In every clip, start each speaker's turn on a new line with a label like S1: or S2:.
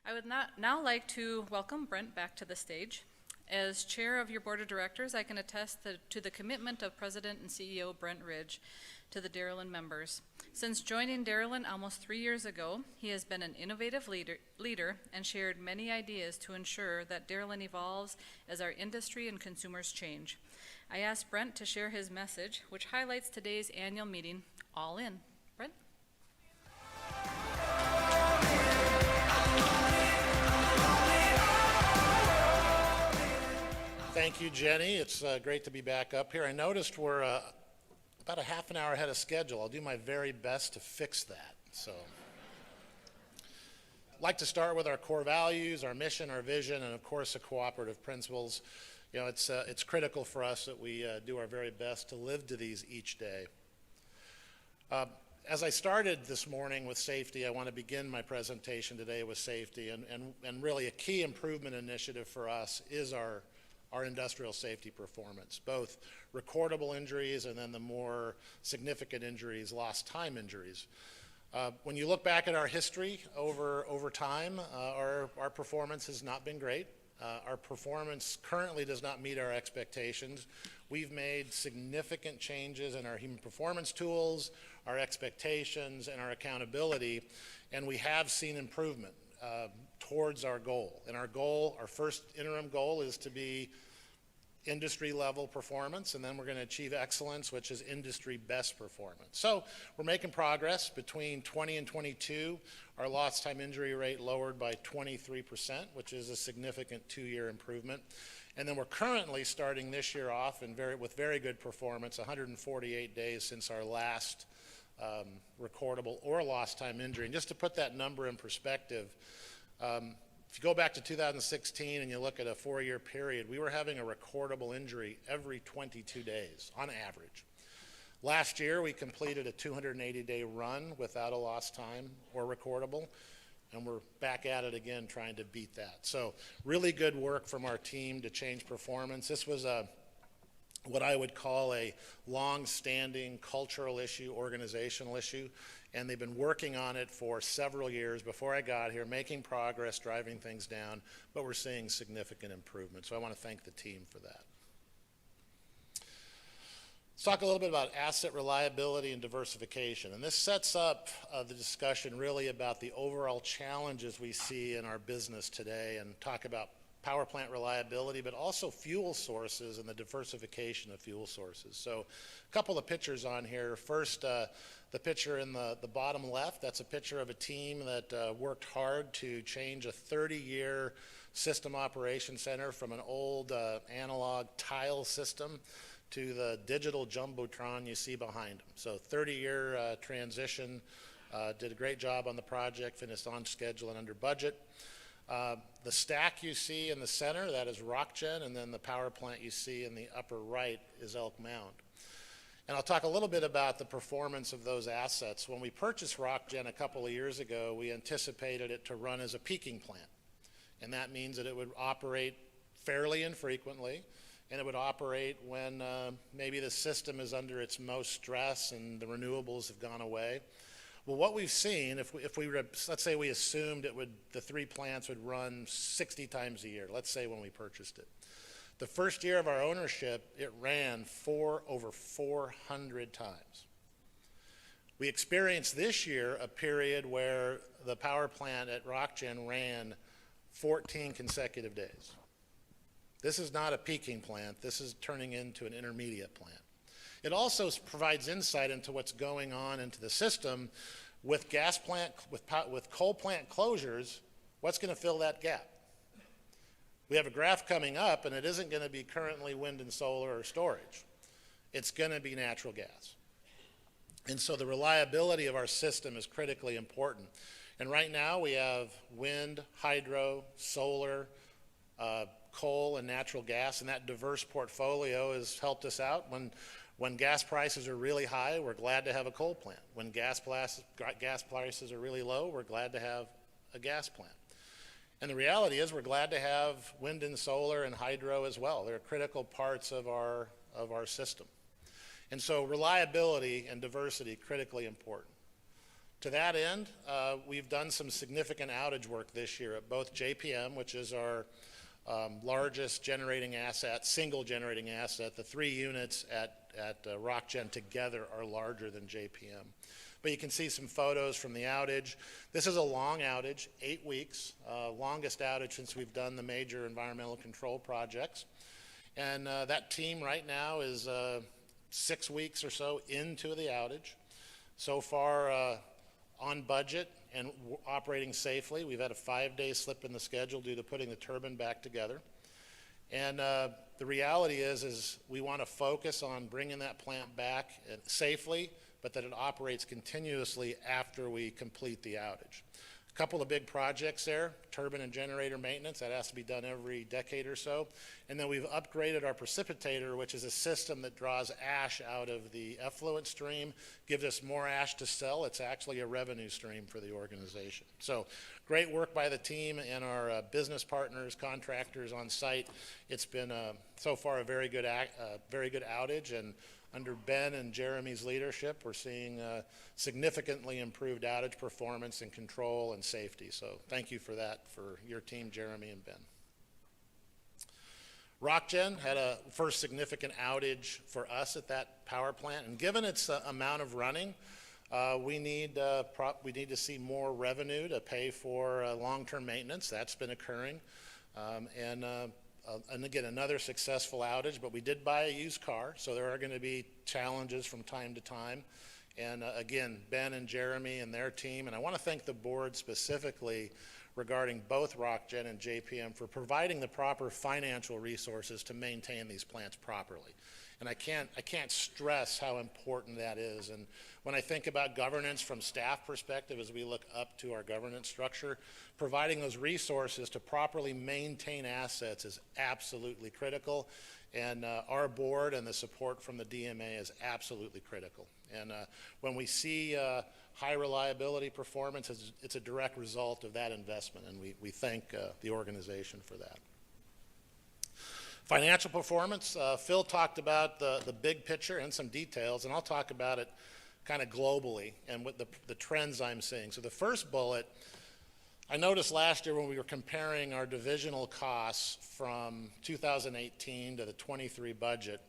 S1: I would now like to welcome Brent back to the stage. As chair of your board of directors, I can attest to the commitment of President and CEO Brent Ridge to the Dairyland members. Since joining Dairyland almost 3 years ago, he has been an innovative leader and shared many ideas to ensure that Dairyland evolves as our industry and consumers change. I asked Brent to share his message, which highlights today's annual meeting, All In. Brent?
S2: Thank you, Jenny. It's great to be back up here. I noticed we're about a half an hour ahead of schedule. I'll do my very best to fix that. So, I'd like to start with our core values, our mission, our vision, and of course the cooperative principles. You know, it's critical for us that we do our very best to live to these each day. As I started this morning with safety, I want to begin my presentation today with safety, and really a key improvement initiative for us is our industrial safety performance, both recordable injuries and then the more significant injuries, lost time injuries. When you look back at our history over time, our performance has not been great. Our performance currently does not meet our expectations. We've made significant changes in our human performance tools, our expectations, and our accountability, and we have seen improvement towards our goal. And our first interim goal is to be industry level performance, and then we're going to achieve excellence, which is industry best performance. So we're making progress. Between 20 and 22, our lost time injury rate lowered by 23%, which is a significant 2-year improvement. And then we're currently starting this year off with very good performance, 148 days since our last recordable or lost time injury. And just to put that number in perspective, if you go back to 2016 and you look at a 4-year period, we were having a recordable injury every 22 days on average. Last year, we completed a 280-day run without a lost time or recordable, and we're back at it again trying to beat that. So really good work from our team to change performance. This was what I would call a long-standing cultural issue, organizational issue, and they've been working on it for several years before I got here, making progress, driving things down, but we're seeing significant improvement. So I want to thank the team for that. Let's talk a little bit about asset reliability and diversification. And this sets up the discussion really about the overall challenges we see in our business today, and talk about power plant reliability, but also fuel sources and the diversification of fuel sources. So a couple of pictures on here. First, the picture in the bottom left, that's a picture of a team that worked hard to change a 30-year system operation center from an old analog tile system to the digital jumbotron you see behind them. So 30-year transition, did a great job on the project, finished on schedule and under budget. The stack you see in the center, that is RockGen, and then the power plant you see in the upper right is Elk Mound. And I'll talk a little bit about the performance of those assets. When we purchased RockGen a couple of years ago, we anticipated it to run as a peaking plant. And that means that it would operate fairly infrequently, and it would operate when maybe the system is under its most stress and the renewables have gone away. Well, what we've seen, let's say we assumed the 3 plants would run 60 times a year, let's say when we purchased it. The first year of our ownership, it ran over 400 times. We experienced this year a period where the power plant at RockGen ran 14 consecutive days. This is not a peaking plant. This is turning into an intermediate plant. It also provides insight into what's going on into the system with with coal plant closures. What's going to fill that gap? We have a graph coming up, and it isn't going to be currently wind and solar or storage. It's going to be natural gas. And so the reliability of our system is critically important. And right now we have wind, hydro, solar, coal, and natural gas, and that diverse portfolio has helped us out. When gas prices are really high, we're glad to have a coal plant. When gas prices are really low, we're glad to have a gas plant. And the reality is we're glad to have wind and solar and hydro as well. They're critical parts of our system. And so reliability and diversity, critically important. To that end, we've done some significant outage work this year at both JPM, which is our largest generating asset, single generating asset. The 3 units at RockGen together are larger than JPM. But you can see some photos from the outage. This is a long outage, 8 weeks, longest outage since we've done the major environmental control projects. And that team right now is 6 weeks or so into the outage. So far, on budget and operating safely. We've had a 5-day slip in the schedule due to putting the turbine back together. And the reality is we want to focus on bringing that plant back safely, but that it operates continuously after we complete the outage. A couple of big projects there, turbine and generator maintenance, that has to be done every decade or so. And then we've upgraded our precipitator, which is a system that draws ash out of the effluent stream, gives us more ash to sell. It's actually a revenue stream for the organization. So great work by the team and our business partners, contractors on site. It's been so far a very good outage, and under Ben and Jeremy's leadership, we're seeing significantly improved outage performance and control and safety. So thank you for that, for your team, Jeremy and Ben. RockGen had a first significant outage for us at that power plant, and given its amount of running, we need to see more revenue to pay for long-term maintenance. That's been occurring, and again, another successful outage, but we did buy a used car, so there are going to be challenges from time to time. And again, Ben and Jeremy and their team, and I want to thank the board specifically regarding both RockGen and JPM for providing the proper financial resources to maintain these plants properly. And I can't stress how important that is. And when I think about governance from staff perspective, as we look up to our governance structure, providing those resources to properly maintain assets is absolutely critical. And our board and the support from the DMA is absolutely critical. And when we see high reliability performance, it's a direct result of that investment, and we thank the organization for that. Financial performance, Phil talked about the big picture and some details, and I'll talk about it kind of globally and what the trends I'm seeing. So the first bullet, I noticed last year when we were comparing our divisional costs from 2018 to the 23 budget,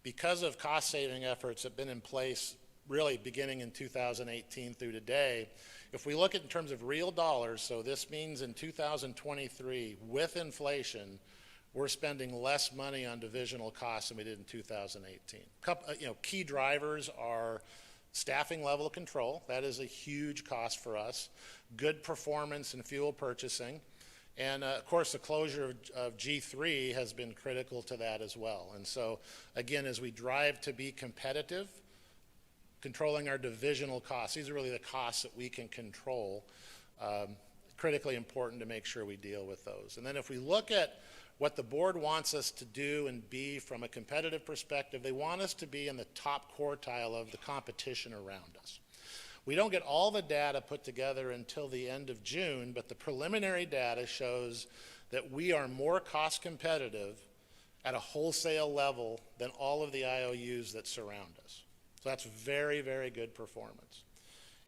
S2: because of cost saving efforts that have been in place really beginning in 2018 through today, if we look at in terms of real dollars, so this means in 2023 with inflation, we're spending less money on divisional costs than we did in 2018. Key drivers are staffing level control. That is a huge cost for us. Good performance in fuel purchasing. And of course, the closure of G3 has been critical to that as well. And so, again, as we drive to be competitive, controlling our divisional costs, these are really the costs that we can control, critically important to make sure we deal with those. And then if we look at what the board wants us to do and be from a competitive perspective, they want us to be in the top quartile of the competition around us. We don't get all the data put together until the end of June, but the preliminary data shows that we are more cost competitive at a wholesale level than all of the IOUs that surround us. So that's very, very good performance.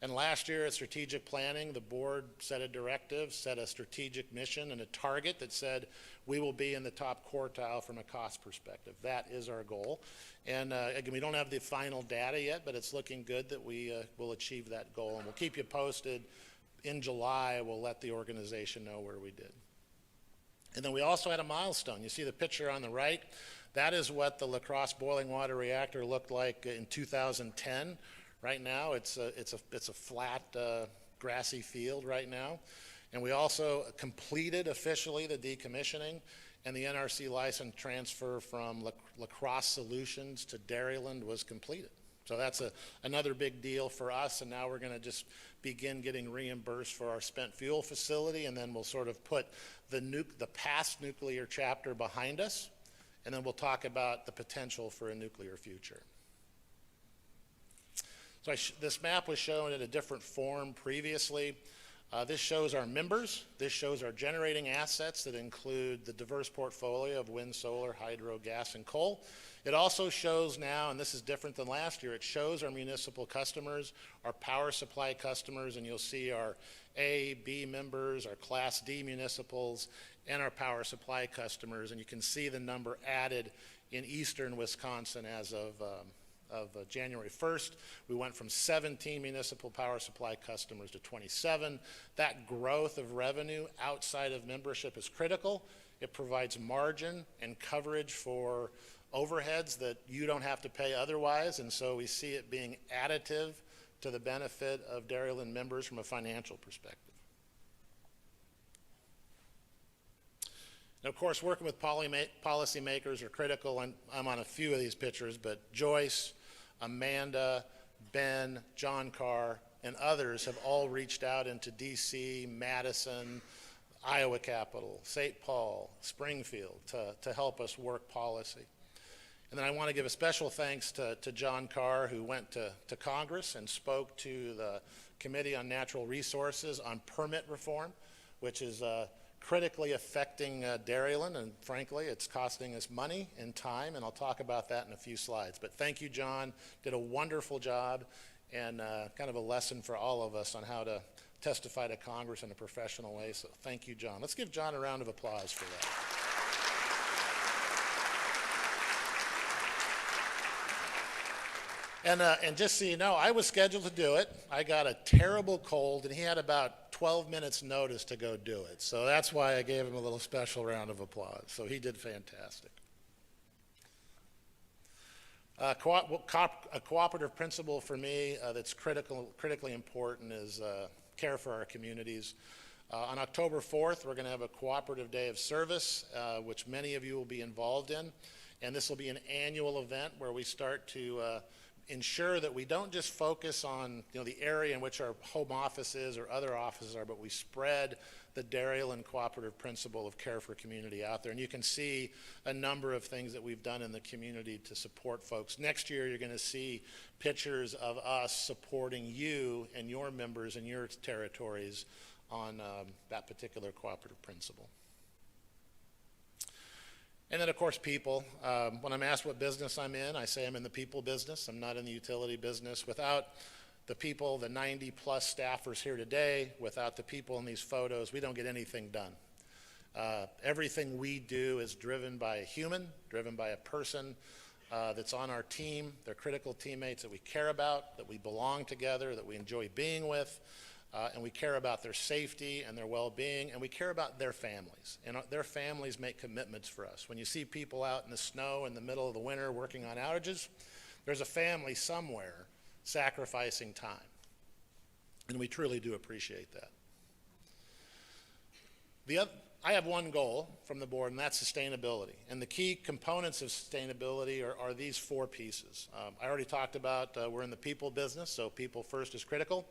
S2: And last year at strategic planning, the board set a directive, set a strategic mission and a target that said we will be in the top quartile from a cost perspective. That is our goal. And again, we don't have the final data yet, but it's looking good that we will achieve that goal. And we'll keep you posted. In July, we'll let the organization know where we did. And then we also had a milestone. You see the picture on the right. That is what the La Crosse boiling water reactor looked like in 2010. Right now, it's a flat, grassy field right now. And we also completed officially the decommissioning, and the NRC license transfer from La Crosse Solutions to Dairyland was completed. So that's another big deal for us, and now we're going to just begin getting reimbursed for our spent fuel facility, and then we'll sort of put the past nuclear chapter behind us, and then we'll talk about the potential for a nuclear future. So this map was shown in a different form previously. This shows our members. This shows our generating assets that include the diverse portfolio of wind, solar, hydro, gas, and coal. It also shows now, and this is different than last year, it shows our municipal customers, our power supply customers, and you'll see our A, B members, our Class D municipals, and our power supply customers, and you can see the number added in eastern Wisconsin as of January 1st. We went from 17 municipal power supply customers to 27. That growth of revenue outside of membership is critical. It provides margin and coverage for overheads that you don't have to pay otherwise, and so we see it being additive to the benefit of Dairyland members from a financial perspective. And of course, working with policymakers are critical, and I'm on a few of these pictures, but Joyce, Amanda, Ben, John Carr, and others have all reached out into DC, Madison, Iowa Capitol, St. Paul, Springfield to help us work policy. And then I want to give a special thanks to John Carr, who went to Congress and spoke to the Committee on Natural Resources on permit reform, which is critically affecting Dairyland, and frankly, it's costing us money and time, and I'll talk about that in a few slides. But thank you, John. Did a wonderful job, and kind of a lesson for all of us on how to testify to Congress in a professional way. So thank you, John. Let's give John a round of applause for that. And just so you know, I was scheduled to do it. I got a terrible cold, and he had about 12 minutes notice to go do it. So that's why I gave him a little special round of applause. So he did fantastic. A cooperative principle for me that's critically important is care for our communities. On October 4th, we're going to have a cooperative day of service, which many of you will be involved in. And this will be an annual event where we start to ensure that we don't just focus on the area in which our home office is or other offices are, but we spread the Dairyland cooperative principle of care for community out there. And you can see a number of things that we've done in the community to support folks. Next year, you're going to see pictures of us supporting you and your members in your territories on that particular cooperative principle. And then, of course, people. When I'm asked what business I'm in, I say I'm in the people business. I'm not in the utility business. Without the people, the 90-plus staffers here today, without the people in these photos, we don't get anything done. Everything we do is driven by a human, driven by a person that's on our team. They're critical teammates that we care about, that we belong together, that we enjoy being with. And we care about their safety and their well-being, and we care about their families. And their families make commitments for us. When you see people out in the snow in the middle of the winter working on outages, there's a family somewhere sacrificing time. And we truly do appreciate that. I have one goal from the board, and that's sustainability. And the key components of sustainability are these four pieces. I already talked about we're in the people business, so people first is critical.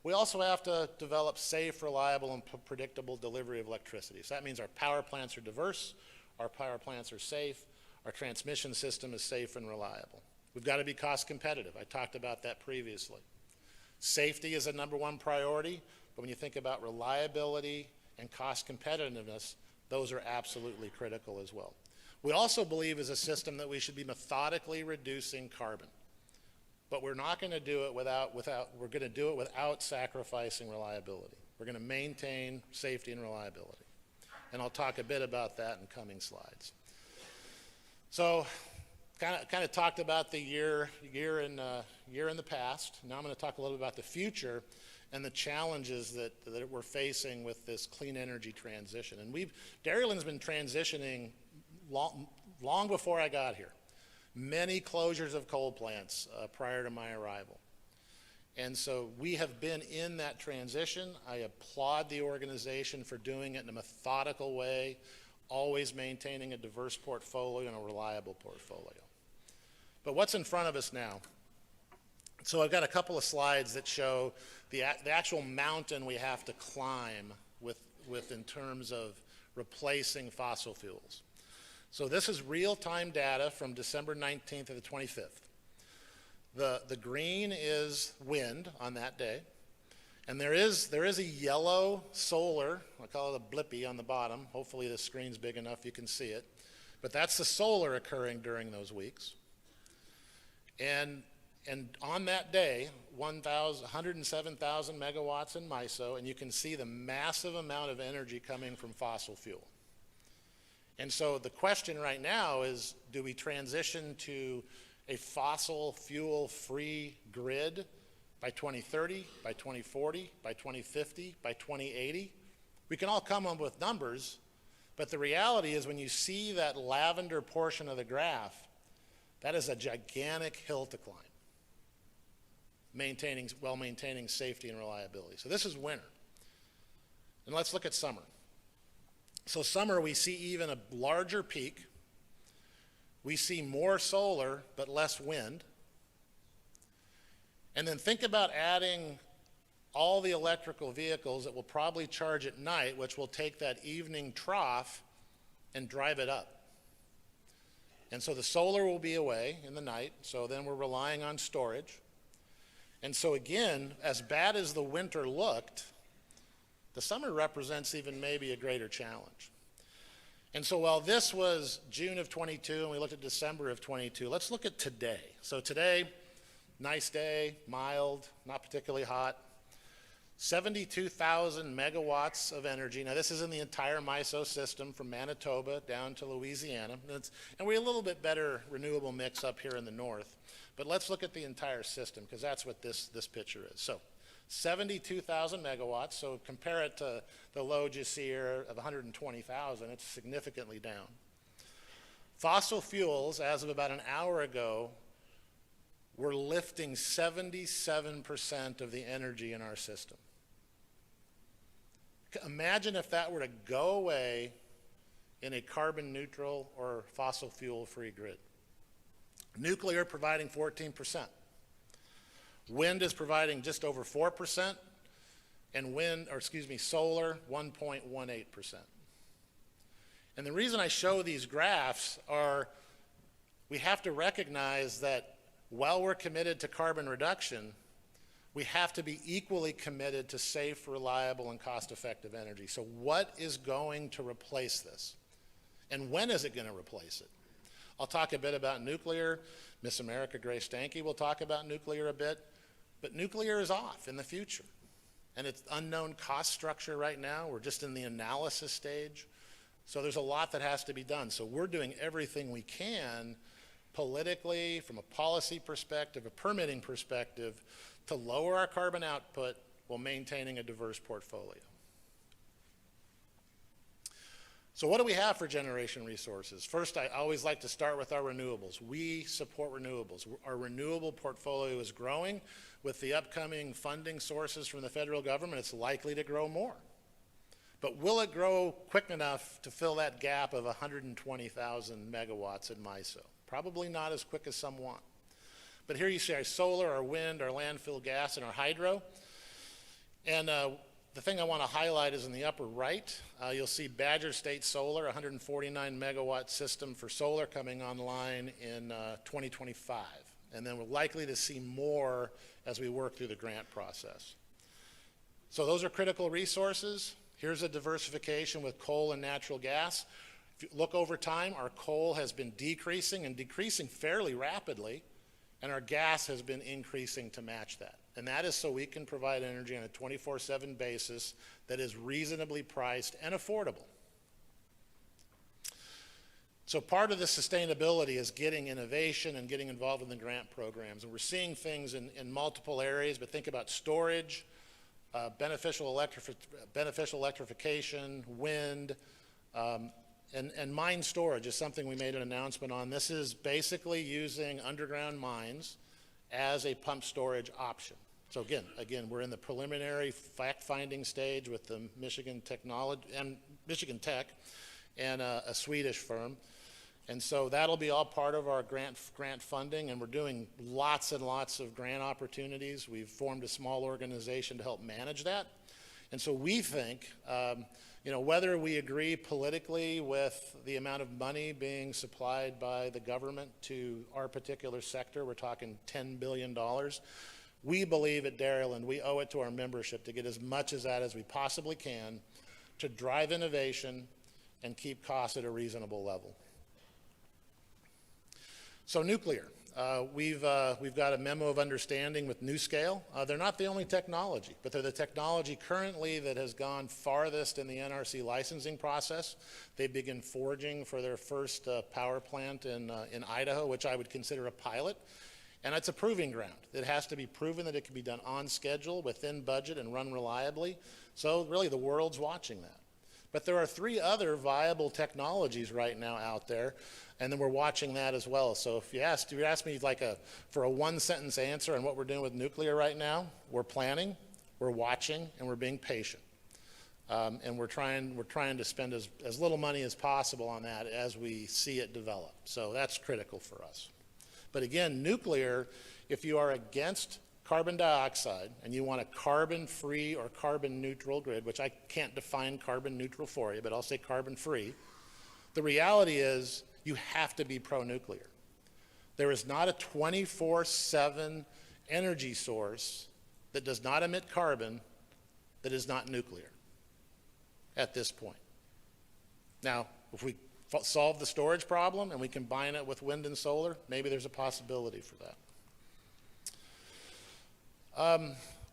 S2: We also have to develop safe, reliable, and predictable delivery of electricity. So that means our power plants are diverse, our power plants are safe, our transmission system is safe and reliable. We've got to be cost competitive. I talked about that previously. Safety is a #1 priority, but when you think about reliability and cost competitiveness, those are absolutely critical as well. We also believe as a system that we should be methodically reducing carbon. But we're not going to do it we're going to do it without sacrificing reliability. We're going to maintain safety and reliability. And I'll talk a bit about that in coming slides. So kind of talked about the year in the past. Now I'm going to talk a little bit about the future and the challenges that we're facing with this clean energy transition. And Dairyland's been transitioning long before I got here. Many closures of coal plants prior to my arrival. And so we have been in that transition. I applaud the organization for doing it in a methodical way, always maintaining a diverse portfolio and a reliable portfolio. But what's in front of us now? So I've got a couple of slides that show the actual mountain we have to climb with in terms of replacing fossil fuels. So this is real-time data from December 19th to the 25th. The green is wind on that day, and there is a yellow solar, I call it a blippy on the bottom. Hopefully the screen's big enough you can see it. But that's the solar occurring during those weeks. And on that day, 107,000 megawatts in MISO, and you can see the massive amount of energy coming from fossil fuel. And so the question right now is, do we transition to a fossil fuel-free grid by 2030, by 2040, by 2050, by 2080? We can all come up with numbers, but the reality is when you see that lavender portion of the graph, that is a gigantic hill to climb, while maintaining safety and reliability. So this is winter. And let's look at summer. So summer, we see even a larger peak. We see more solar, but less wind. And then think about adding all the electrical vehicles that will probably charge at night, which will take that evening trough and drive it up. And so the solar will be away in the night, so then we're relying on storage. And so again, as bad as the winter looked, the summer represents even maybe a greater challenge. And so while this was June of 22 and we looked at December of 22, let's look at today. So today, nice day, mild, not particularly hot, 72,000 megawatts of energy. Now this is in the entire MISO system from Manitoba down to Louisiana. And we have a little bit better renewable mix up here in the north. But let's look at the entire system because that's what this picture is. So 72,000 megawatts, so compare it to the load you see here of 120,000, it's significantly down. Fossil fuels, as of about an hour ago, were lifting 77% of the energy in our system. Imagine if that were to go away in a carbon neutral or fossil fuel free grid. Nuclear providing 14%. Wind is providing just over 4%, and solar 1.18%. And the reason I show these graphs are we have to recognize that while we're committed to carbon reduction, we have to be equally committed to safe, reliable, and cost-effective energy. So what is going to replace this? And when is it going to replace it? I'll talk a bit about nuclear. Miss America Grace Stanke will talk about nuclear a bit. But nuclear is off in the future. And it's unknown cost structure right now. We're just in the analysis stage. So there's a lot that has to be done. So we're doing everything we can politically, from a policy perspective, a permitting perspective, to lower our carbon output while maintaining a diverse portfolio. So what do we have for generation resources? First, I always like to start with our renewables. We support renewables. Our renewable portfolio is growing. With the upcoming funding sources from the federal government, it's likely to grow more. But will it grow quick enough to fill that gap of 120,000 megawatts in MISO? Probably not as quick as some want. But here you see our solar, our wind, our landfill gas, and our hydro. And the thing I want to highlight is in the upper right, you'll see Badger State Solar, 149 megawatt system for solar coming online in 2025. And then we're likely to see more as we work through the grant process. So those are critical resources. Here's a diversification with coal and natural gas. If you look over time, our coal has been decreasing and decreasing fairly rapidly, and our gas has been increasing to match that. And that is so we can provide energy on a 24/7 basis that is reasonably priced and affordable. So part of the sustainability is getting innovation and getting involved in the grant programs. And we're seeing things in multiple areas, but think about storage, beneficial electrification, wind, and mine storage is something we made an announcement on. This is basically using underground mines as a pump storage option. So again, we're in the preliminary fact-finding stage with the Michigan Tech and a Swedish firm. And so that'll be all part of our grant funding, and we're doing lots and lots of grant opportunities. We've formed a small organization to help manage that. And so we think, whether we agree politically with the amount of money being supplied by the government to our particular sector, we're talking $10 billion, we believe at Dairyland we owe it to our membership to get as much of that as we possibly can to drive innovation and keep costs at a reasonable level. So nuclear. We've got a memo of understanding with NuScale. They're not the only technology, but they're the technology currently that has gone farthest in the NRC licensing process. They begin forging for their first power plant in Idaho, which I would consider a pilot. And it's a proving ground. It has to be proven that it can be done on schedule, within budget, and run reliably. So really the world's watching that. But there are 3 other viable technologies right now out there, and then we're watching that as well. So if you ask me for a 1-sentence answer on what we're doing with nuclear right now, we're planning, we're watching, and we're being patient. And we're trying to spend as little money as possible on that as we see it develop. So that's critical for us. But again, nuclear, if you are against carbon dioxide and you want a carbon-free or carbon-neutral grid, which I can't define carbon-neutral for you, but I'll say carbon-free, the reality is you have to be pro-nuclear. There is not a 24/7 energy source that does not emit carbon that is not nuclear at this point. Now, if we solve the storage problem and we combine it with wind and solar, maybe there's a possibility for that.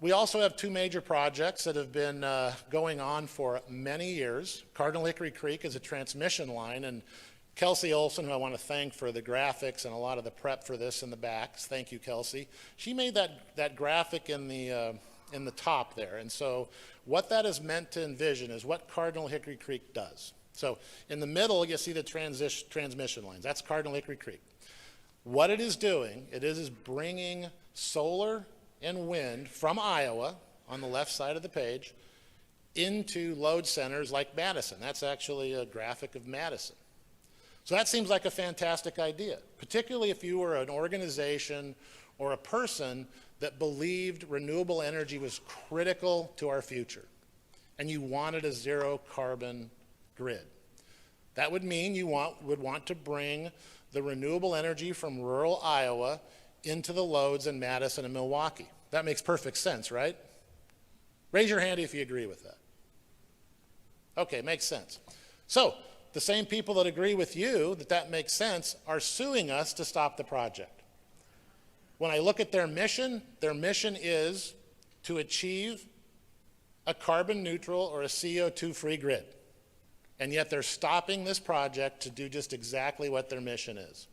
S2: We also have 2 major projects that have been going on for many years. Cardinal Hickory Creek is a transmission line, and Kelsey Olson, who I want to thank for the graphics and a lot of the prep for this in the back, thank you, Kelsey. She made that graphic in the top there, and so what that is meant to envision is what Cardinal Hickory Creek does. So in the middle, you see the transmission lines. That's Cardinal Hickory Creek. What it is doing, it is bringing solar and wind from Iowa, on the left side of the page, into load centers like Madison. That's actually a graphic of Madison. So that seems like a fantastic idea, particularly if you were an organization or a person that believed renewable energy was critical to our future, and you wanted a zero carbon grid. That would mean you would want to bring the renewable energy from rural Iowa into the loads in Madison and Milwaukee. That makes perfect sense, right? Raise your hand if you agree with that. Okay, makes sense. So the same people that agree with you that makes sense are suing us to stop the project. When I look at their mission is to achieve a carbon neutral or a CO2 free grid. And yet they're stopping this project to do just exactly what their mission is.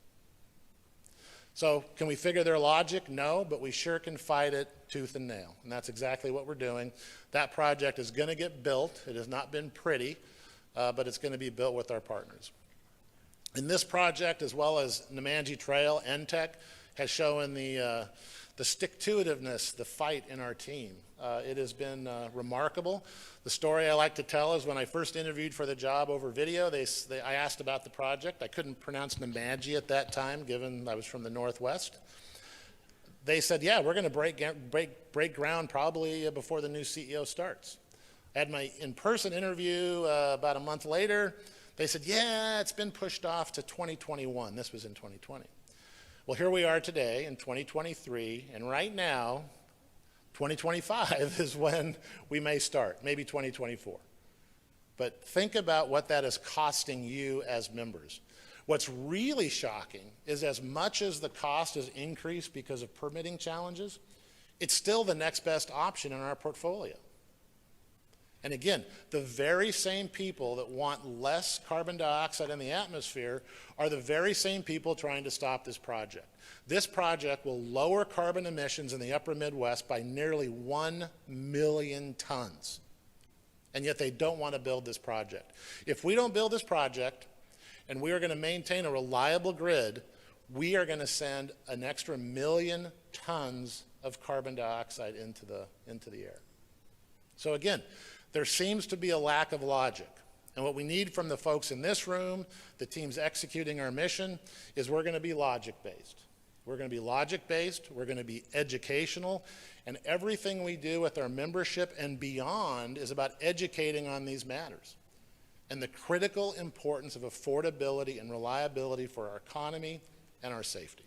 S2: So can we figure their logic? No, but we sure can fight it tooth and nail. And that's exactly what we're doing. That project is going to get built. It has not been pretty, but it's going to be built with our partners. In this project, as well as Nemanji Trail, NTEC has shown the stick-to-itiveness, the fight in our team. It has been remarkable. The story I like to tell is when I first interviewed for the job over video, I asked about the project. I couldn't pronounce Nemanji at that time, given I was from the Northwest. They said, yeah, we're going to break ground probably before the new CEO starts. I had my in-person interview about a month later. They said, yeah, it's been pushed off to 2021. This was in 2020. Well, here we are today in 2023, and right now, 2025 is when we may start, maybe 2024. But think about what that is costing you as members. What's really shocking is as much as the cost has increased because of permitting challenges, it's still the next best option in our portfolio. And again, the very same people that want less carbon dioxide in the atmosphere are the very same people trying to stop this project. This project will lower carbon emissions in the upper Midwest by nearly 1 million tons. And yet they don't want to build this project. If we don't build this project and we are going to maintain a reliable grid, we are going to send an extra 1 million tons of carbon dioxide into the air. So again, there seems to be a lack of logic. And what we need from the folks in this room, the teams executing our mission, is we're going to be logic-based. We're going to be logic-based, we're going to be educational, and everything we do with our membership and beyond is about educating on these matters and the critical importance of affordability and reliability for our economy and our safety.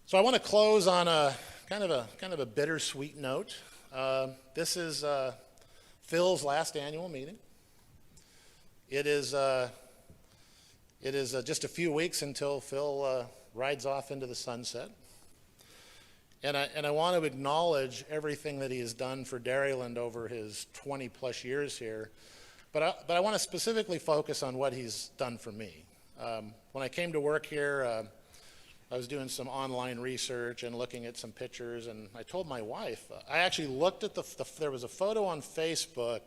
S2: So I want to close on a kind of a bittersweet note. This is Phil's last annual meeting. It is It is just a few weeks until Phil rides off into the sunset. And I want to acknowledge everything that he has done for Dairyland over his 20-plus years here. But I want to specifically focus on what he's done for me. When I came to work here, I was doing some online research and looking at some pictures, and I told my wife, I actually looked at there was a photo on Facebook.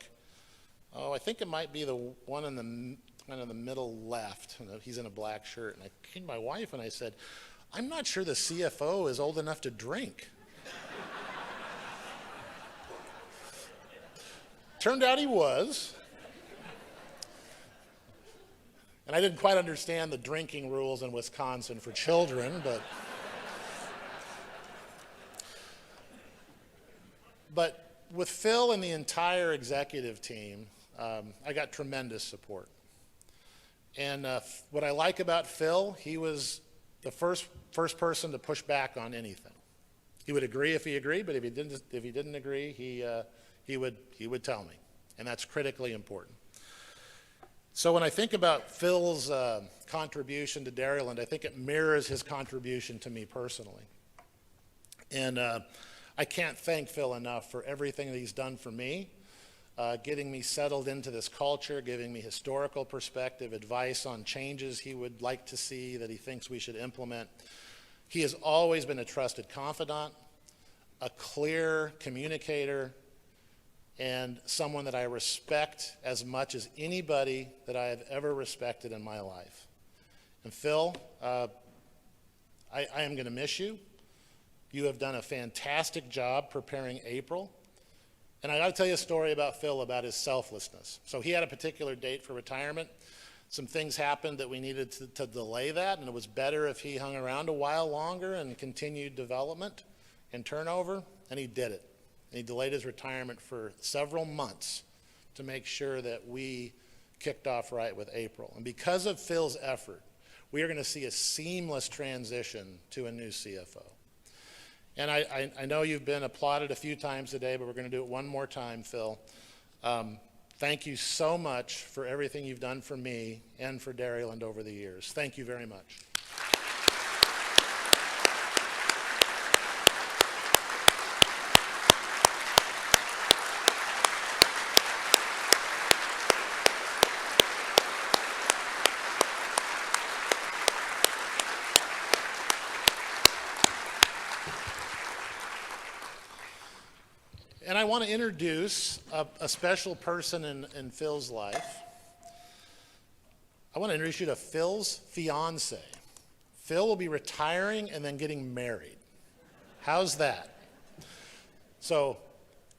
S2: Oh, I think it might be the one in the kind of the middle left. He's in a black shirt. And I came to my wife and I said, I'm not sure the CFO is old enough to drink. Turned out he was. And I didn't quite understand the drinking rules in Wisconsin for children, but with Phil and the entire executive team, I got tremendous support. And what I like about Phil, he was the first person to push back on anything. He would agree if he agreed, but if he didn't agree, he would tell me, and that's critically important. So when I think about Phil's contribution to Dairyland, I think it mirrors his contribution to me personally. And I can't thank Phil enough for everything that he's done for me, getting me settled into this culture, giving me historical perspective, advice on changes he would like to see that he thinks we should implement. He has always been a trusted confidant, a clear communicator, and someone that I respect as much as anybody that I have ever respected in my life. And Phil, I am going to miss you. You have done a fantastic job preparing April. And I got to tell you a story about Phil about his selflessness. So he had a particular date for retirement. Some things happened that we needed to delay that, and it was better if he hung around a while longer and continued development and turnover, and he did it. And he delayed his retirement for several months to make sure that we kicked off right with April. And because of Phil's effort, we are going to see a seamless transition to a new CFO. And I know you've been applauded a few times today, but we're going to do it one more time, Phil. Thank you so much for everything you've done for me and for Dairyland over the years. Thank you very much. And I want to introduce a special person in Phil's life. I want to introduce you to Phil's fiance. Phil will be retiring and then getting married. How's that? So,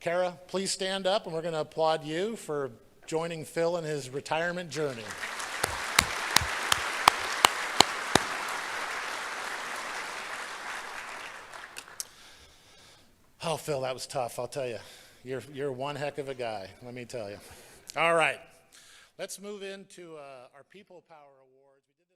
S2: Kara, please stand up, and we're going to applaud you for joining Phil in his retirement journey. Oh, Phil, that was tough, I'll tell you. You're one heck of a guy, let me tell you. All right, let's move into our People Power Awards. We did this